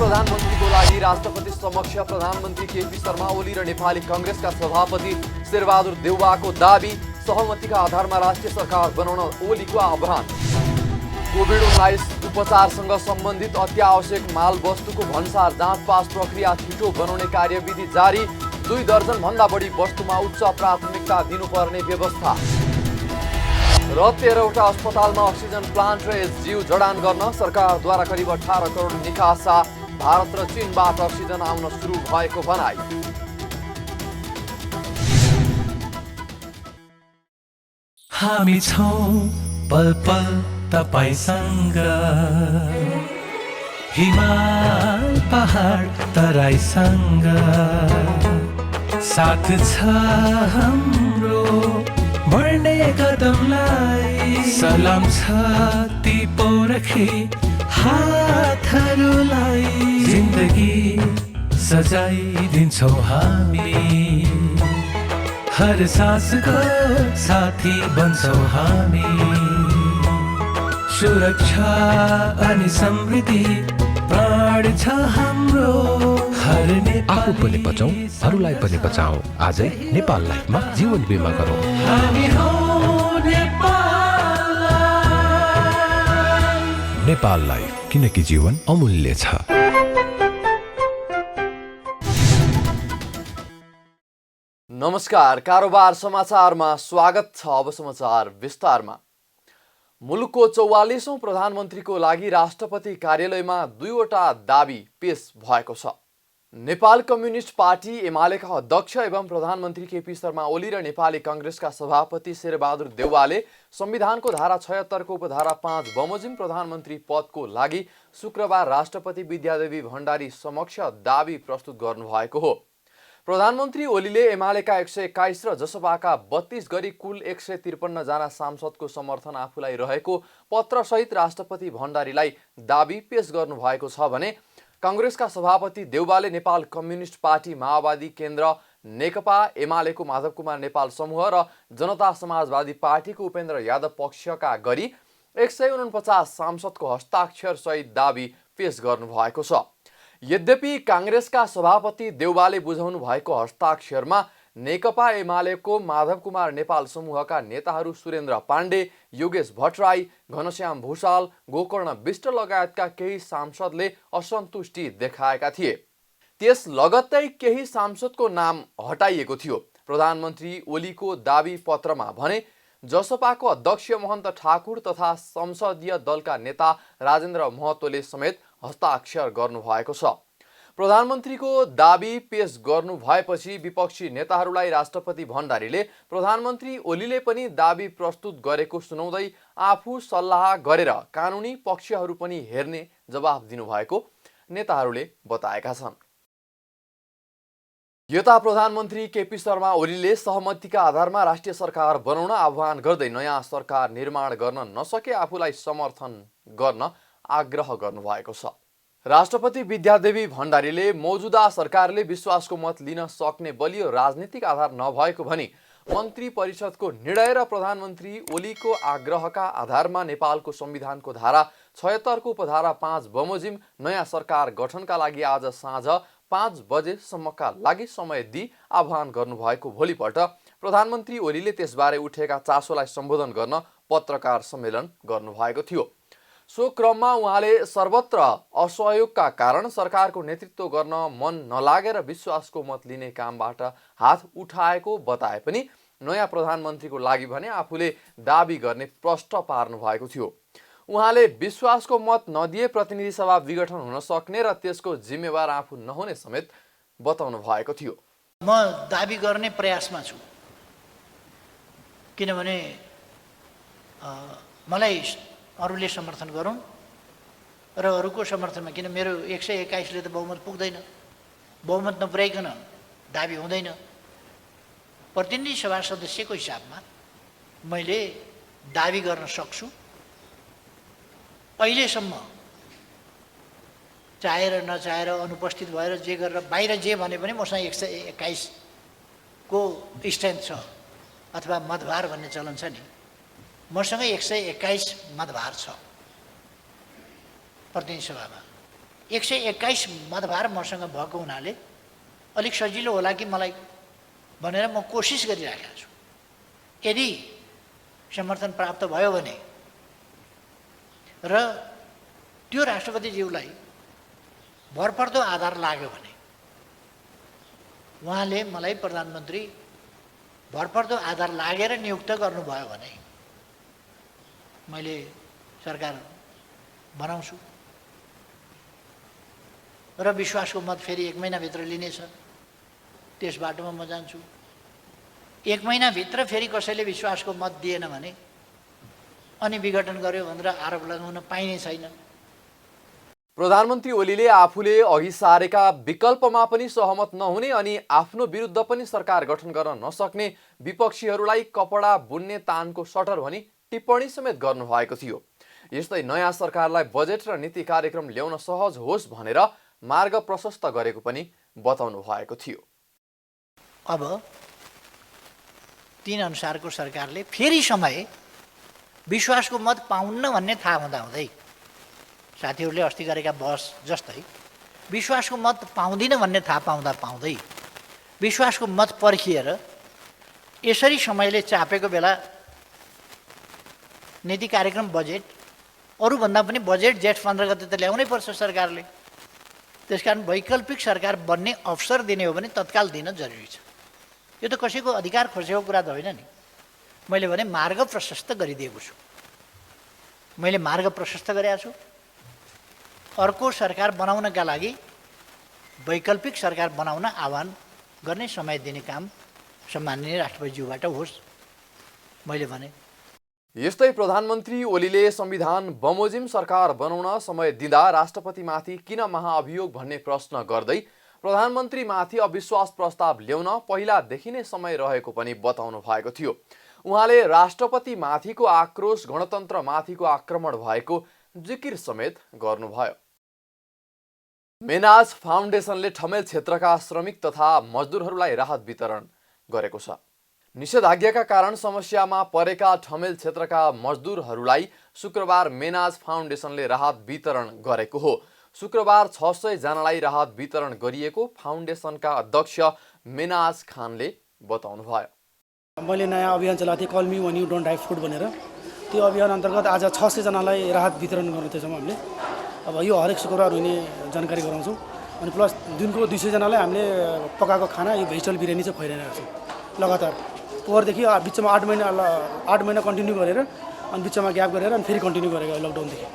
प्रधानमन्त्रीको लागि राष्ट्रपति समक्ष प्रधानमन्त्री केपी शर्मा ओली र नेपाली कांग्रेसका सभापति शेरबहादुर देउवाको दाबी, सहमतिका आधारमा राष्ट्रिय सरकार बनाउन ओलीको आह्वान। कोभिड-19 उपचारसँग सम्बन्धित अत्यावश्यक माल वस्तुको भन्सार जाँच पास प्रक्रिया छिटो बनाउने कार्यविधि जारी, 2 दर्जनभन्दा बढी वस्तुमा उच्च प्राथमिकता दिनुपर्ने व्यवस्था। र 13वटा अस्पतालमा अक्सिजन प्लान्ट र एचजियू जडान गर्न सरकारद्वारा करिब 18 करोड निकासा। भारत र चीनबाट अक्सिजन आउन सुरु भएको भनाई। हामी छौं पल पल तपाईसँग, हिमाल पहाड तराईसँग, साथ छ हाम्रो बढ्ने कदमलाई। सलाम छ ती पोरखी हातहरूलाई, जिन्दगी सजाइदिन्छौँ हामी, हर सासको साथी बन्छौँ हामी। सुरक्षा अनि समृद्धि प्राण छ हाम्रो। आफू पनि बचौं, अरूलाई पनि बचाऊ। आजै नेपाल लाइफमा जीवन बिमा गरौँ। हामी हौं नेपाल लाइफ। नेपाल लाइफ, किनकि जीवन अमूल्य छ। नमस्कार, कारोबार समाचारमा स्वागत छ। अब समाचार विस्तारमा। मुलुकको 44औं प्रधानमन्त्रीको लागि राष्ट्रपति कार्यालयमा 2वटा दाबी पेश भएको छ। नेपाल कम्युनिस्ट पार्टी एमालेका अध्यक्ष एवं प्रधानमन्त्री केपी शर्मा ओली र नेपाली कांग्रेसका सभापति शेरबहादुर देउवाले संविधानको धारा 76 को उपधारा 5 बमोजिम प्रधानमन्त्री पदको लागि शुक्रबार राष्ट्रपति विद्यादेवी भण्डारी समक्ष दाबी प्रस्तुत गर्नुभएको हो। प्रधानमन्त्री ओलीले एमालेका 121 र जसपाका 32 गरी कुल 153 जना सांसदको समर्थन आफूलाई रहेको पत्रसहित राष्ट्रपति भण्डारीलाई दाबी पेश गर्नुभएको छ भने कांग्रेसका सभापति देउवाले नेपाल कम्युनिस्ट पार्टी, माओवादी केन्द्र, नेकपा एमालेको माधव कुमार नेपाल समूह र जनता समाजवादी पार्टीको उपेन्द्र यादव पक्षका गरी 149 सांसदको हस्ताक्षर सहित दाबी पेश गर्नुभएको छ। यद्यपि कांग्रेसका सभापति देउवाले बुझाउनु भएको हस्ताक्षरमा नेकपा एमालेको माधव कुमार नेपाल समूहका नेताहरू सुरेन्द्र पाण्डे, योगेश भट्टराई, घनश्याम भूषाल, गोकर्ण विष्ट लगायतका केही सांसदले असन्तुष्टि देखाएका थिए। त्यस लगत्तै केही सांसदको नाम हटाइएको थियो। प्रधानमन्त्री ओलीको दाबी पत्रमा भने जसपाको अध्यक्ष महन्त ठाकुर तथा संसदीय दलका नेता राजेन्द्र महतोले समेत हस्ताक्षर गर्नुभएको छ। प्रधानमन्त्रीको दाबी पेश गर्नु भएपछि विपक्षी नेताहरूलाई राष्ट्रपति भण्डारीले प्रधानमन्त्री ओलीले पनि दाबी प्रस्तुत गरेको सुनाउँदै आफू सल्लाह गरेर कानुनी पक्षहरू पनि हेर्ने जवाफ दिनुभएको नेताहरूले बताएका छन्। यता प्रधानमन्त्री केपी शर्मा ओलीले सहमतिका आधारमा राष्ट्रिय सरकार बनाउन आह्वान गर्दै नयाँ सरकार निर्माण गर्न नसके आफूलाई समर्थन गर्न आग्रह गर्नुभएको छ। राष्ट्रपति विद्यादेवी भण्डारीले मौजुदा सरकारले विश्वासको मत लिन सक्ने बलियो राजनीतिक आधार नभएको भनी मन्त्री परिषदको निर्णय र प्रधानमन्त्री ओलीको आग्रहका आधारमा नेपालको संविधानको धारा 76 को उपधारा 5 बमोजिम नयाँ सरकार गठनका लागि आज साँझ 5 बजेसम्मका लागि समय दिई आह्वान गर्नुभएको भोलिपल्ट प्रधानमन्त्री ओलीले त्यसबारे उठेका चासोलाई सम्बोधन गर्न पत्रकार सम्मेलन गर्नुभएको थियो। सो क्रममा उहाँले सर्वत्र असहयोगका कारण सरकारको नेतृत्व गर्न मन नलागेर विश्वासको मत लिने कामबाट हात उठाएको बताए पनि नयाँ प्रधानमन्त्रीको लागि भने आफूले दाबी गर्ने प्रश्न पार्नु भएको थियो। उहाँले विश्वासको मत नदिए प्रतिनिधि सभा विघटन हुन सक्ने र त्यसको जिम्मेवार आफू नहुने समेत बताउनु भएको थियो। म दाबी गर्ने प्रयासमा छु, किनभने मलाई अरूले समर्थन गरून् र अरूको समर्थनमा, किन मेरो 121 ले त बहुमत पुग्दैन, बहुमत नपुर्याइकन दाबी हुँदैन। प्रतिनिधि सभा सदस्यको हिसाबमा मैले दाबी गर्न सक्छु। अहिलेसम्म चाहेर नचाहेर अनुपस्थित भएर जे गरेर बाहिर जे भने पनि मसँग 121 को स्ट्रेन्थ छ अथवा मतभार भन्ने चलन छ नि, मसँग 121 मतभार छ प्रतिनिधि सभामा। 121 मतभार मसँग भएको हुनाले अलिक सजिलो होला कि मलाई भनेर म कोसिस गरिरहेको छु। यदि समर्थन प्राप्त भयो भने र त्यो राष्ट्रपतिज्यूलाई भरपर्दो आधार लाग्यो भने उहाँले मलाई प्रधानमन्त्री भरपर्दो आधार लागेर नियुक्त गर्नुभयो भने मैले सरकार बनाउँछु र विश्वासको मत फेरि 1 महिनाभित्र लिनेछ, त्यस बाटोमा म जान्छु। 1 महिनाभित्र फेरि कसैले विश्वासको मत दिएन भने अनि विघटन गर्यो भनेर आरोप लगाउन पाइने छैन। प्रधानमन्त्री ओलीले आफूले अघि सारेका विकल्पमा पनि सहमत नहुने अनि आफ्नो विरुद्ध पनि सरकार गठन गर्न नसक्ने विपक्षीहरूलाई कपडा बुन्ने तानको सटर भनी टिप्पणी समेत गर्नुभएको थियो। यस्तै नयाँ सरकारलाई बजेट र नीति कार्यक्रम ल्याउन सहज होस् भनेर मार्ग प्रशस्त गरेको पनि बताउनु भएको थियो। अब 3 अनुसारको सरकारले फेरि समय विश्वासको मत पाउन्न भन्ने थाहा हुँदाहुँदै साथीहरूले अस्ति गरेका बहस जस्तै विश्वासको मत पाउँदिन भन्ने थाहा पाउँदै विश्वासको मत पर्खिएर यसरी समयले चापेको बेला नीति कार्यक्रम बजेट अरूभन्दा पनि बजेट जेठ 15 गते त ल्याउनै पर्छ सरकारले। त्यसकारण वैकल्पिक सरकार बन्ने अवसर दिने हो भने तत्काल दिन जरुरी छ। यो त कसैको अधिकार खोजेको कुरा त होइन नि। मैले भने मार्ग प्रशस्त गरिदिएको छु। मैले मार्ग प्रशस्त गरेको छु। अर्को सरकार बनाउनका लागि वैकल्पिक सरकार बनाउन आह्वान गर्ने समय दिने काम सम्माननीय राष्ट्रपतिज्यूबाट होस् मैले भने। यस्तै प्रधानमन्त्री ओलीले संविधान बमोजिम सरकार बनाउन समय दिँदा राष्ट्रपतिमाथि किन महाअभियोग भन्ने प्रश्न गर्दै प्रधानमन्त्रीमाथि अविश्वास प्रस्ताव ल्याउन पहिलादेखि नै समय रहेको पनि बताउनु भएको थियो। उहाँले राष्ट्रपतिमाथिको आक्रोश गणतन्त्रमाथिको आक्रमण भएको जिकिर समेत गर्नुभयो। मेनाज फाउन्डेसनले ठमेल क्षेत्रका श्रमिक तथा मजदुरहरूलाई राहत वितरण गरेको छ। निषेधाज्ञाका कारण समस्यामा परेका ठमेल क्षेत्रका मजदुरहरूलाई शुक्रबार मेनाज फाउन्डेसनले राहत वितरण गरेको हो। शुक्रबार 600 जनालाई राहत वितरण गरिएको फाउन्डेसनका अध्यक्ष मेनाज खानले बताउनुभयो। मैले नयाँ अभियान चलाएको थिएँ, call me when you don't have food भनेर। त्यो अभियान अन्तर्गत आज 600 जनालाई राहत वितरण गर्दैछौँ हामीले। अब यो हरेक शुक्रबार हुने जानकारी गराउँछौँ। अनि प्लस दिनको 200 जनालाई हामीले पकाएको खाना यो भेजिटेबल बिरयानी चाहिँ खुवाइरहेको छौँ लगातार। पोहोरदेखि बिचमा 8 महिना कन्टिन्यू गरेर अनि बिचमा ग्याप गरेर अनि फेरि कन्टिन्यू गरेको लकडाउनदेखि।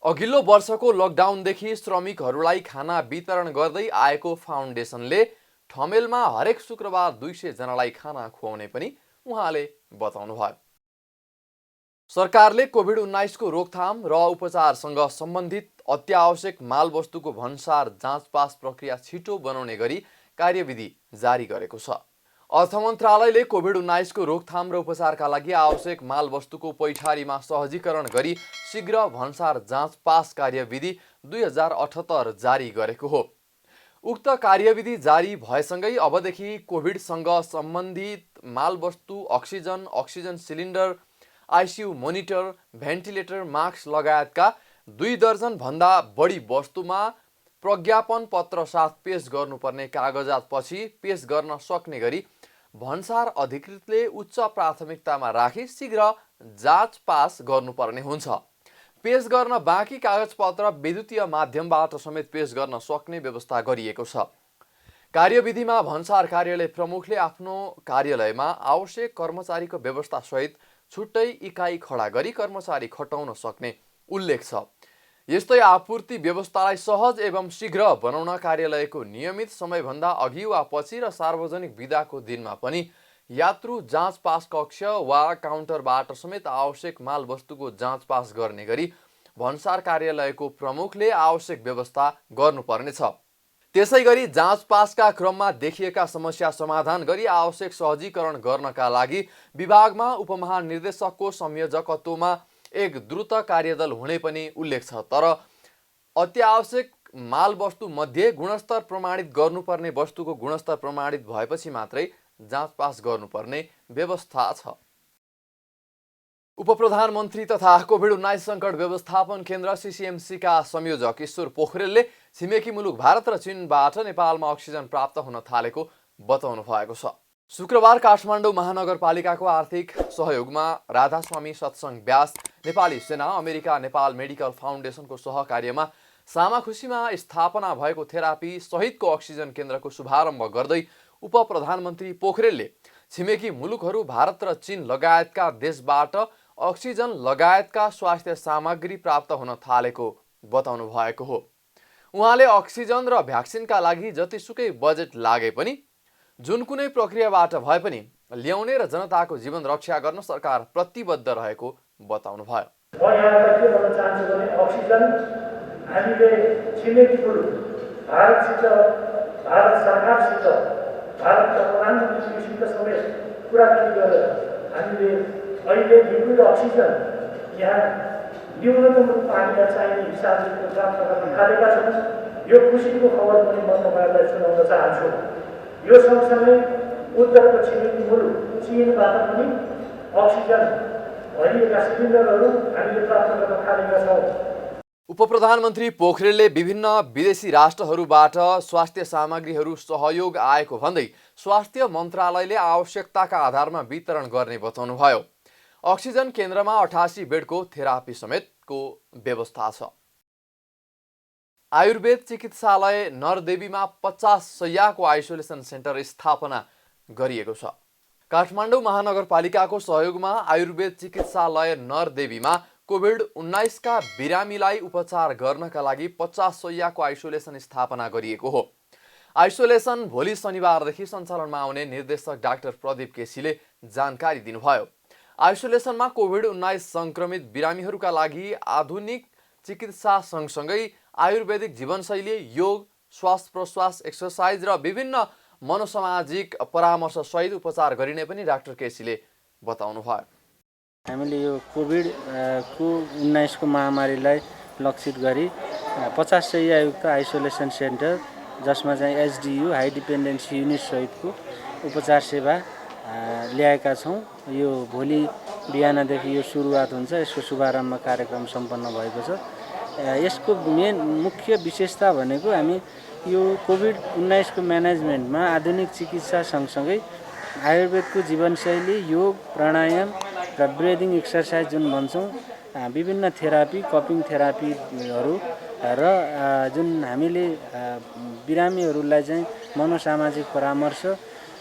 अघिल्लो वर्षको लकडाउनदेखि श्रमिकहरूलाई खाना वितरण गर्दै आएको फाउन्डेसनले ठमेलमा हरेक शुक्रबार 200 जनालाई खाना खुवाउने पनि उहाँले बताउनुभयो। सरकारले कोभिड-19 को रोकथाम र उपचारसँग सम्बन्धित अत्यावश्यक मालवस्तुको भन्सार जाँचपास प्रक्रिया छिटो बनाउने गरी कार्यविधि जारी गरेको छ। अर्थ मन्त्रालयले कोभिड-19 को रोकथाम र उपचारका लागि आवश्यक मालवस्तुको पैठारीमा सहजीकरण गरी शीघ्र भन्सार जाँचपास कार्यविधि 2078 जारी गरेको हो। उक्त कार्यविधि जारी भएसँगै अबदेखि कोभिडसँग सम्बन्धित मालवस्तु oxygen cylinder, ICU monitor, ventilator, mask लगायतका 2 दर्जन भन्दा बढी वस्तुमा प्रज्ञापन पत्र साथ पेश गर्नुपर्ने कागजात पछि पेश गर्न सक्ने गरी भन्सार अधिकृतले उच्च प्राथमिकतामा राखी शीघ्र जाँच पास गर्नुपर्ने हुन्छ। पेश गर्न बाँकी कागजपत्र विद्युतीय माध्यमबाट समेत पेश गर्न सक्ने व्यवस्था गरिएको छ। कार्यविधिमा भन्सार कार्यालय प्रमुखले आफ्नो कार्यालयमा आवश्यक कर्मचारीको व्यवस्था सहित छुट्टै इकाइ खडा गरी कर्मचारी खटाउन सक्ने उल्लेख छ। यस्तै आपूर्ति व्यवस्थालाई सहज एवं शीघ्र बनाउन कार्यालयको नियमित समयभन्दा अघि वा पछि र सार्वजनिक बिदाको दिनमा पनि यात्रु जाँच पास कक्ष वा काउन्टरबाट समेत आवश्यक मालवस्तुको जाँच पास गर्ने गरी भन्सार कार्यालयको प्रमुखले आवश्यक व्यवस्था गर्नुपर्नेछ। त्यसैगरी जाँच पासका क्रममा देखिएका समस्या समाधान गरी आवश्यक सहजीकरण गर्नका लागि विभागमा उपमहानिर्देशकको संयोजकत्वमा एक द्रुत कार्यदल हुने पनि उल्लेख छ। तर अत्यावश्यक मालवस्तु मध्ये गुणस्तर प्रमाणित गर्नुपर्ने वस्तुको गुणस्तर प्रमाणित भएपछि मात्रै जाँच पास गर्नुपर्ने व्यवस्था छ। उपप्रधानमन्त्री तथा कोभिड-19 सङ्कट व्यवस्थापन केन्द्र सीसीएमसीका संयोजक ईश्वर पोखरेलले छिमेकी मुलुक भारत र चीनबाट नेपालमा अक्सिजन प्राप्त हुन थालेको बताउनु भएको छ। शुक्रबार काठमाडौँ महानगरपालिकाको आर्थिक सहयोगमा राधास्वामी सत्सङ्ग व्यास, नेपाली सेना, अमेरिका नेपाल मेडिकल फाउन्डेसनको सहकार्यमा सामाखुसीमा स्थापना भएको थेरापी सहितको अक्सिजन केन्द्रको शुभारम्भ गर्दै उपप्रधानमन्त्री पोखरेलले छिमेकी मुलुकहरू भारत र चीन लगायतका देशबाट अक्सिजन लगायतका स्वास्थ्य सामग्री प्राप्त हुन थालेको बताउनु भएको हो। उहाँले अक्सिजन र भ्याक्सिनका लागि जतिसुकै बजेट लागे पनि जुन कुनै प्रक्रियाबाट भए पनि ल्याउने र जनताको जीवन रक्षा गर्न सरकार प्रतिबद्ध रहेको बताउनु भयो। म यहाँलाई के भन्न चाहन्छु भने अक्सिजन हामीले छिमेकी मुलुक भारतसित, भारत सरकारसित, भारतका प्रधानमन्त्रीसित समेत कुराकानी गरेर हामीले अहिले लिक्विड अक्सिजन यहाँ न्यूनतम रूपमा हामीलाई चाहिने हिसाबले प्राप्त गर्न थालेका छौँ। यो खुसीको खबर पनि म तपाईँहरूलाई सुनाउन चाहन्छु। यो सँगसँगै उत्तरको छिमेकी मुलुक चीनबाट पनि अक्सिजन भरिएका सिलिन्डरहरू हामीले प्राप्त गर्न थालेका छौँ। उपप्रधानमन्त्री पोखरेलले विभिन्न विदेशी राष्ट्रहरूबाट स्वास्थ्य सामग्रीहरू सहयोग आएको भन्दै स्वास्थ्य मन्त्रालयले आवश्यकताका आधारमा वितरण गर्ने बताउनुभयो। अक्सिजन केन्द्रमा 88 बेडको थेरापी समेतको व्यवस्था छ। आयुर्वेद चिकित्सालय नरदेवीमा 50 शय्याको आइसोलेसन सेन्टर स्थापना गरिएको छ। काठमाडौँ महानगरपालिकाको सहयोगमा आयुर्वेद चिकित्सालय नरदेवीमा कोभिड-19 का बिरामीलाई उपचार गर्नका लागि 50 शय्याको आइसोलेसन स्थापना गरिएको हो। आइसोलेसन भोलि शनिबारदेखि सञ्चालनमा आउने निर्देशक डाक्टर प्रदीप केसीले जानकारी दिनुभयो। आइसोलेसनमा कोभिड-19 सङ्क्रमित बिरामीहरूका लागि आधुनिक चिकित्सा सँगसँगै आयुर्वेदिक जीवनशैली, योग, श्वास प्रश्वास, एक्सर्साइज र विभिन्न मनोसामाजिक परामर्श सहित उपचार गरिने पनि डाक्टर केसीले बताउनु भयो। हामीले यो कोभिड-19 को महामारीलाई लक्षित गरी 50 शय्यायुक्त आइसोलेसन सेन्टर जसमा चाहिँ एचडियू हाई डिपेन्डेन्सी युनिट सहितको उपचार सेवा ल्याएका छौँ। यो भोलि बिहानदेखि यो सुरुवात हुन्छ। यसको शुभारम्भ कार्यक्रम सम्पन्न भएको छ। यसको मुख्य विशेषता भनेको हामी यो कोभिड-19 को म्यानेजमेन्टमा आधुनिक चिकित्सा सँगसँगै आयुर्वेदको जीवनशैली, योग, प्राणायाम र ब्रिदिङ एक्सर्साइज जुन भन्छौँ, विभिन्न थेरापी, कपिङ थेरापीहरू र जुन हामीले बिरामीहरूलाई चाहिँ मनोसामाजिक परामर्श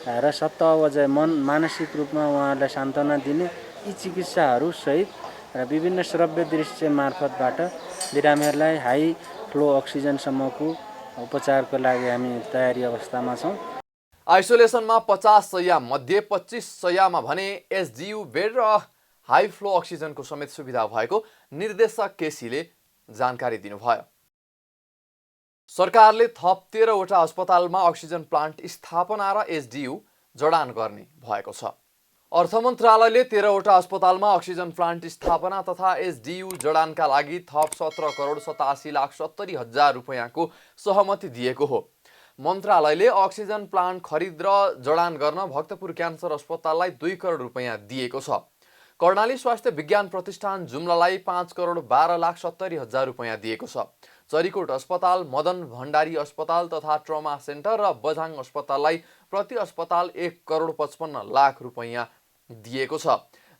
र सप्ताहवजय मानसिक रूपमा उहाँहरूलाई सान्त्वना दिने यी चिकित्साहरू सहित र विभिन्न श्रव्य दृश्य मार्फतबाट बिरामीहरूलाई हाई फ्लो अक्सिजनसम्मको उपचारको लागि हामी तयारी अवस्थामा छौँ। आइसोलेसनमा 50 शय्या मध्ये 25 शय्यामा भने एसडियू बेड र हाई फ्लो अक्सिजनको समेत सुविधा भएको निर्देशक केसीले जानकारी दिनुभयो। सरकारले थप 13 वटा अस्पतालमा अक्सिजन प्लान्ट स्थापना र एसडियू जडान गर्ने भएको छ। अर्थ मन्त्रालयले 13 वटा अस्पतालमा अक्सिजन प्लान्ट स्थापना तथा एसडियू जडानका लागि थप 17,87,70,000 रुपैयाँको सहमति दिएको हो। मन्त्रालयले अक्सिजन प्लान्ट खरिद र जडान गर्न भक्तपुर क्यान्सर अस्पताललाई 2 करोड रुपैयाँ दिएको छ। कर्णाली स्वास्थ्य विज्ञान प्रतिष्ठान जुम्लालाई 5,12,70,000 रुपैयाँ दिएको छ। चरीकोट अस्पताल, मदन भण्डारी अस्पताल तथा ट्रमा सेन्टर र बझाङ अस्पताललाई प्रति अस्पताल 1,55,00,000 रुपैयाँ दिएको छ।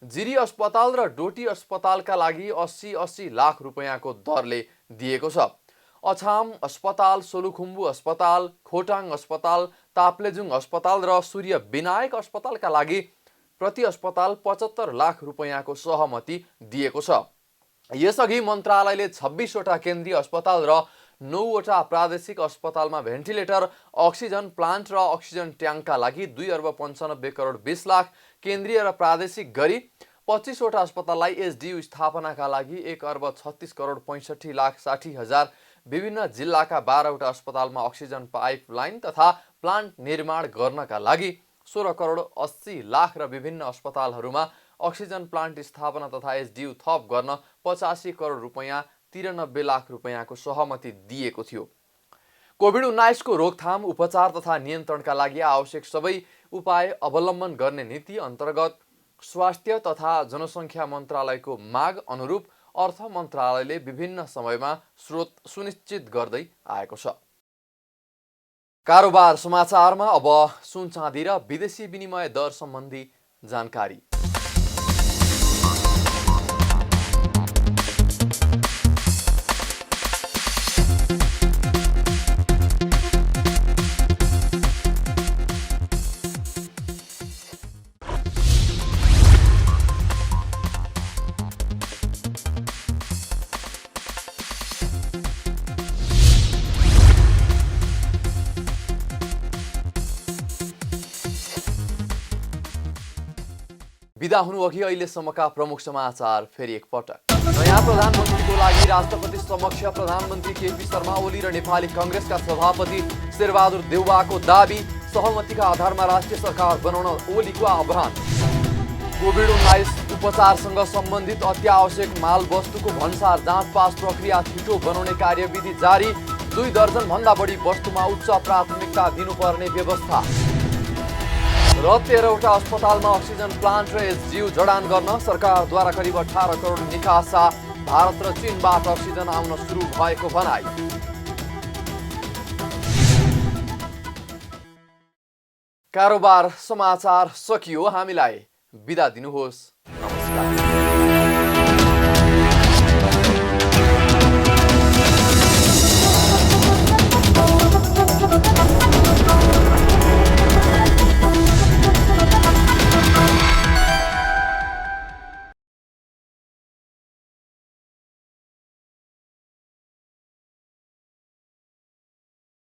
जिरी अस्पताल र डोटी अस्पतालका लागि 80-80 लाख रुपैयाँको दरले दिएको छ। अछाम अस्पताल, सोलुखुम्बु अस्पताल, खोटाङ अस्पताल, ताप्लेजुङ अस्पताल र सूर्य विनायक अस्पतालका लागि प्रति अस्पताल 75 लाख रुपैयाँको सहमति दिएको छ। यसअघि मन्त्रालयले 26 वटा केन्द्रीय अस्पताल र 9 वटा प्रादेशिक अस्पतालमा भेन्टिलेटर, अक्सिजन प्लान्ट र अक्सिजन ट्याङ्कका लागि 2,95 करोड 20 लाख, केन्द्रीय र प्रादेशिक गरी 25 वटा अस्पताललाई एसडियू स्थापनाका लागि 1,36 करोड 65,60,000, विभिन्न जिल्लाका 12 वटा अस्पतालमा अक्सिजन पाइपलाइन तथा प्लान्ट निर्माण गर्नका लागि 16 करोड 80 लाख र विभिन्न अस्पतालहरूमा अक्सिजन प्लान्ट स्थापना तथा एसडियू थप गर्न 85 करोड रुपैयाँ 93 लाख रुपैयाँको सहमति दिएको थियो। कोभिड-19 को रोकथाम, उपचार तथा नियन्त्रणका लागि आवश्यक सबै उपाय अवलम्बन गर्ने नीति अन्तर्गत स्वास्थ्य तथा जनसङ्ख्या मन्त्रालयको माग अनुरूप अर्थ मन्त्रालयले विभिन्न समयमा स्रोत सुनिश्चित गर्दै आएको छ। कारोबार समाचारमा अब सुन चाँदी र विदेशी विनिमय दर सम्बन्धी जानकारी। बिदा हुनुअघि अहिलेसम्मका प्रमुख समाचार फेरि एकपटक। नयाँ प्रधानमन्त्रीको लागि राष्ट्रपति समक्ष प्रधानमन्त्री केपी शर्मा ओली र नेपाली कङ्ग्रेसका सभापति शेरबहादुर देउवाको दाबी, सहमतिका आधारमा राष्ट्रिय सरकार बनाउन ओलीको आह्वान। कोभिड-19 उपचारसँग सम्बन्धित अत्यावश्यक माल वस्तुको भन्सार जाँच पास प्रक्रिया छिटो बनाउने कार्यविधि जारी, 2 दर्जनभन्दा बढी वस्तुमा उच्च प्राथमिकता दिनुपर्ने व्यवस्था। र 13वटा अस्पतालमा अक्सिजन प्लान्ट र एचजियू जडान गर्न सरकारद्वारा करिब 18 करोड निकासा। भारत र चीनबाट अक्सिजन आउन सुरु भएको भनाई। कारोबार समाचार सकियो। हामीलाई बिदा दिनुहोस्। नमस्कार।